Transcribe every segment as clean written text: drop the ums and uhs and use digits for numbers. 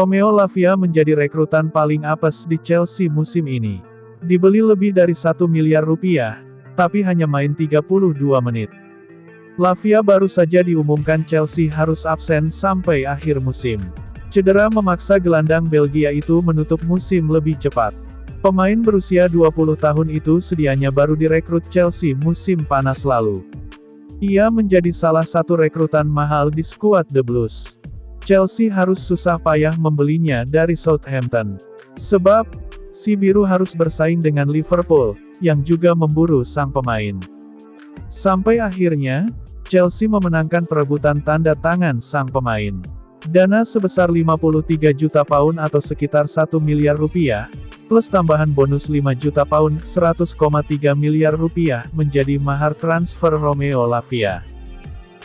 Romeo Lavia menjadi rekrutan paling apes di Chelsea musim ini. Dibeli lebih dari 1 miliar rupiah, tapi hanya main 32 menit. Lavia baru saja diumumkan Chelsea harus absen sampai akhir musim. Cedera memaksa gelandang Belgia itu menutup musim lebih cepat. Pemain berusia 20 tahun itu sedianya baru direkrut Chelsea musim panas lalu. Ia menjadi salah satu rekrutan mahal di skuad The Blues. Chelsea harus susah payah membelinya dari Southampton. Sebab, si biru harus bersaing dengan Liverpool, yang juga memburu sang pemain. Sampai akhirnya, Chelsea memenangkan perebutan tanda tangan sang pemain. Dana sebesar 53 juta pound atau sekitar 1 miliar rupiah, plus tambahan bonus 5 juta pound, 100,3 miliar rupiah menjadi mahar transfer Romeo Lavia.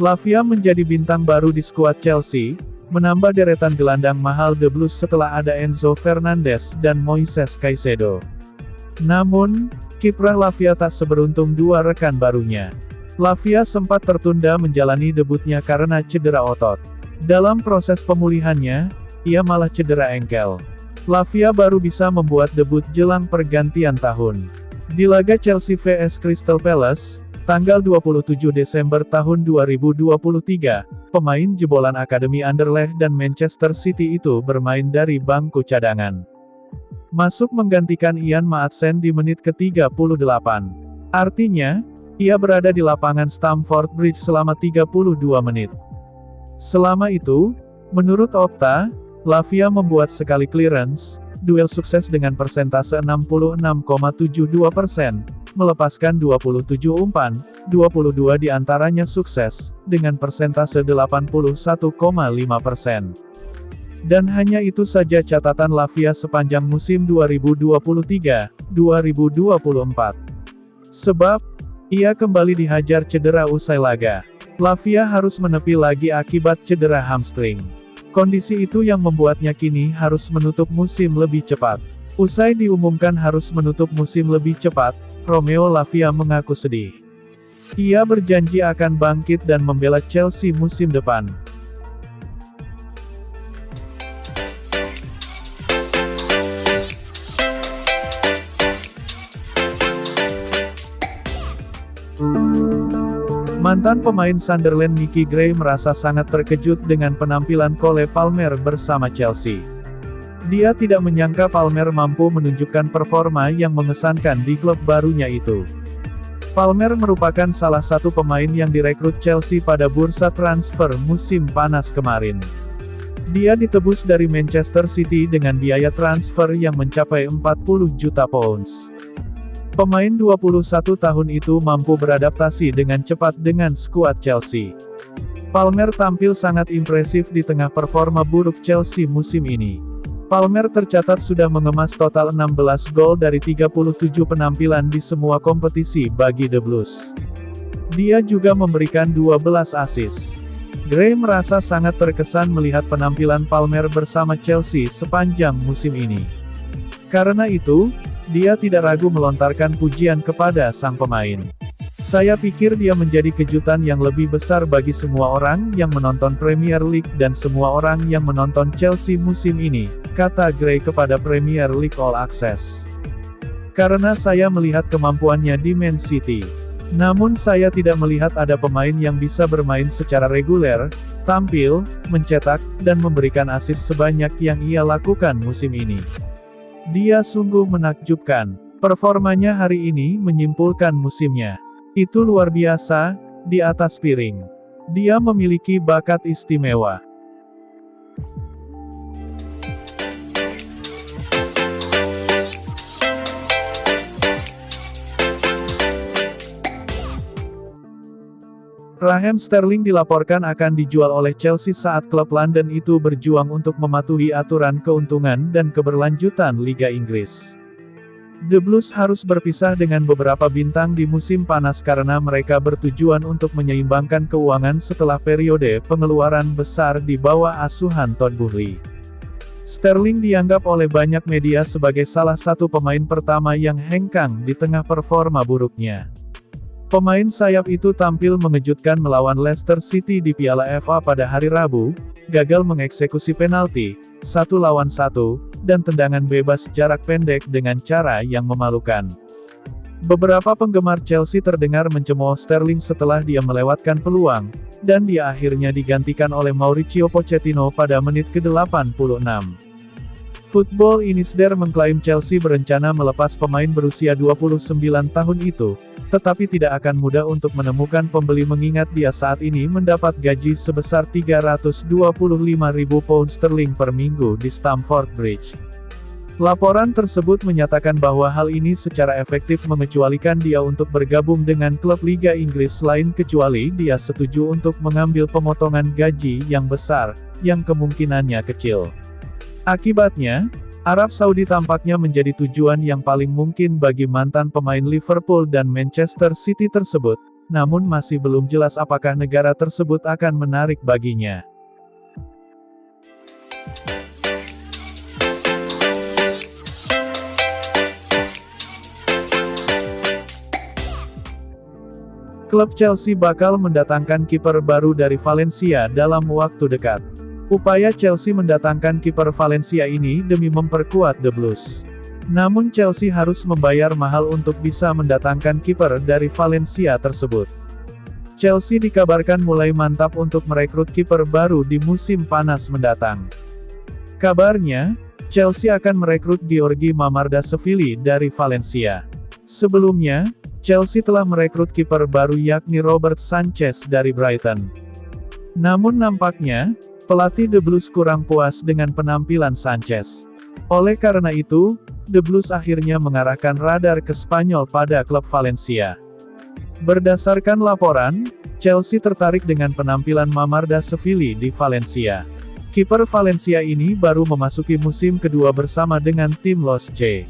Lavia menjadi bintang baru di skuad Chelsea, menambah deretan gelandang mahal The Blues setelah ada Enzo Fernandez dan Moises Caicedo. Namun, kiprah Lavia tak seberuntung dua rekan barunya. Lavia sempat tertunda menjalani debutnya karena cedera otot. Dalam proses pemulihannya, ia malah cedera engkel. Lavia baru bisa membuat debut jelang pergantian tahun. Di laga Chelsea vs Crystal Palace, tanggal 27 Desember tahun 2023, pemain jebolan Akademi Anderlecht dan Manchester City itu bermain dari bangku cadangan. Masuk menggantikan Ian Maatsen di menit ke-38. Artinya, ia berada di lapangan Stamford Bridge selama 32 menit. Selama itu, menurut Opta, Lavia membuat sekali clearance, duel sukses dengan persentase 66,72%, melepaskan 27 umpan, 22 diantaranya sukses, dengan persentase 81,5%. Dan hanya itu saja catatan Lavia sepanjang musim 2023-2024. Sebab, ia kembali dihajar cedera usai laga. Lavia harus menepi lagi akibat cedera hamstring. Kondisi itu yang membuatnya kini harus menutup musim lebih cepat. Usai diumumkan harus menutup musim lebih cepat, Romeo Lavia mengaku sedih. Ia berjanji akan bangkit dan membela Chelsea musim depan. Mantan pemain Sunderland Mickey Gray merasa sangat terkejut dengan penampilan Cole Palmer bersama Chelsea. Dia tidak menyangka Palmer mampu menunjukkan performa yang mengesankan di klub barunya itu. Palmer merupakan salah satu pemain yang direkrut Chelsea pada bursa transfer musim panas kemarin. Dia ditebus dari Manchester City dengan biaya transfer yang mencapai 40 juta pounds. Pemain 21 tahun itu mampu beradaptasi dengan cepat dengan skuad Chelsea. Palmer tampil sangat impresif di tengah performa buruk Chelsea musim ini. Palmer tercatat sudah mengemas total 16 gol dari 37 penampilan di semua kompetisi bagi The Blues. Dia juga memberikan 12 assist. Gray merasa sangat terkesan melihat penampilan Palmer bersama Chelsea sepanjang musim ini. Karena itu, dia tidak ragu melontarkan pujian kepada sang pemain. Saya pikir dia menjadi kejutan yang lebih besar bagi semua orang yang menonton Premier League dan semua orang yang menonton Chelsea musim ini, kata Gray kepada Premier League All Access. Karena saya melihat kemampuannya di Man City. Namun saya tidak melihat ada pemain yang bisa bermain secara reguler, tampil, mencetak, dan memberikan assist sebanyak yang ia lakukan musim ini. Dia sungguh menakjubkan. Performanya hari ini menyimpulkan musimnya itu luar biasa, di atas piring. Dia memiliki bakat istimewa. Raheem Sterling dilaporkan akan dijual oleh Chelsea saat klub London itu berjuang untuk mematuhi aturan keuntungan dan keberlanjutan Liga Inggris. The Blues harus berpisah dengan beberapa bintang di musim panas karena mereka bertujuan untuk menyeimbangkan keuangan setelah periode pengeluaran besar di bawah asuhan Todd Boehly. Sterling dianggap oleh banyak media sebagai salah satu pemain pertama yang hengkang di tengah performa buruknya. Pemain sayap itu tampil mengejutkan melawan Leicester City di Piala FA pada hari Rabu, gagal mengeksekusi penalti, 1 lawan 1, dan tendangan bebas jarak pendek dengan cara yang memalukan. Beberapa penggemar Chelsea terdengar mencemooh Sterling setelah dia melewatkan peluang, dan dia akhirnya digantikan oleh Mauricio Pochettino pada menit ke-86. Football Insider mengklaim Chelsea berencana melepas pemain berusia 29 tahun itu, tetapi tidak akan mudah untuk menemukan pembeli mengingat dia saat ini mendapat gaji sebesar 325.000 pound sterling per minggu di Stamford Bridge. Laporan tersebut menyatakan bahwa hal ini secara efektif mengecualikan dia untuk bergabung dengan klub Liga Inggris lain kecuali dia setuju untuk mengambil pemotongan gaji yang besar, yang kemungkinannya kecil. Akibatnya, Arab Saudi tampaknya menjadi tujuan yang paling mungkin bagi mantan pemain Liverpool dan Manchester City tersebut, namun masih belum jelas apakah negara tersebut akan menarik baginya. Klub Chelsea bakal mendatangkan kiper baru dari Valencia dalam waktu dekat. Upaya Chelsea mendatangkan kiper Valencia ini demi memperkuat The Blues. Namun Chelsea harus membayar mahal untuk bisa mendatangkan kiper dari Valencia tersebut. Chelsea dikabarkan mulai mantap untuk merekrut kiper baru di musim panas mendatang. Kabarnya, Chelsea akan merekrut Giorgi Mamardashvili dari Valencia. Sebelumnya, Chelsea telah merekrut kiper baru yakni Robert Sanchez dari Brighton. Namun nampaknya, pelatih The Blues kurang puas dengan penampilan Sanchez. Oleh karena itu, The Blues akhirnya mengarahkan radar ke Spanyol pada klub Valencia. Berdasarkan laporan, Chelsea tertarik dengan penampilan Mamardashvili di Valencia. Kiper Valencia ini baru memasuki musim kedua bersama dengan tim Los J.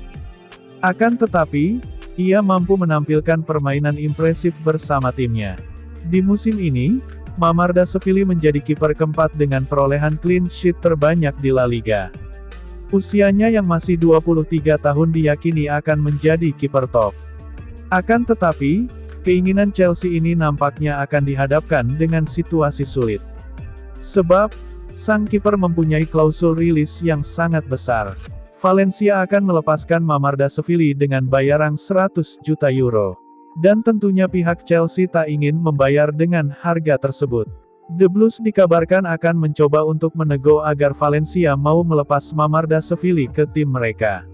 Akan tetapi, ia mampu menampilkan permainan impresif bersama timnya. Di musim ini, Mamardashvili menjadi kiper keempat dengan perolehan clean sheet terbanyak di La Liga. Usianya yang masih 23 tahun diyakini akan menjadi kiper top. Akan tetapi, keinginan Chelsea ini nampaknya akan dihadapkan dengan situasi sulit. Sebab, sang kiper mempunyai klausul rilis yang sangat besar. Valencia akan melepaskan Mamardashvili dengan bayaran 100 juta euro. Dan tentunya pihak Chelsea tak ingin membayar dengan harga tersebut. The Blues dikabarkan akan mencoba untuk menego agar Valencia mau melepas Mamardashvili ke tim mereka.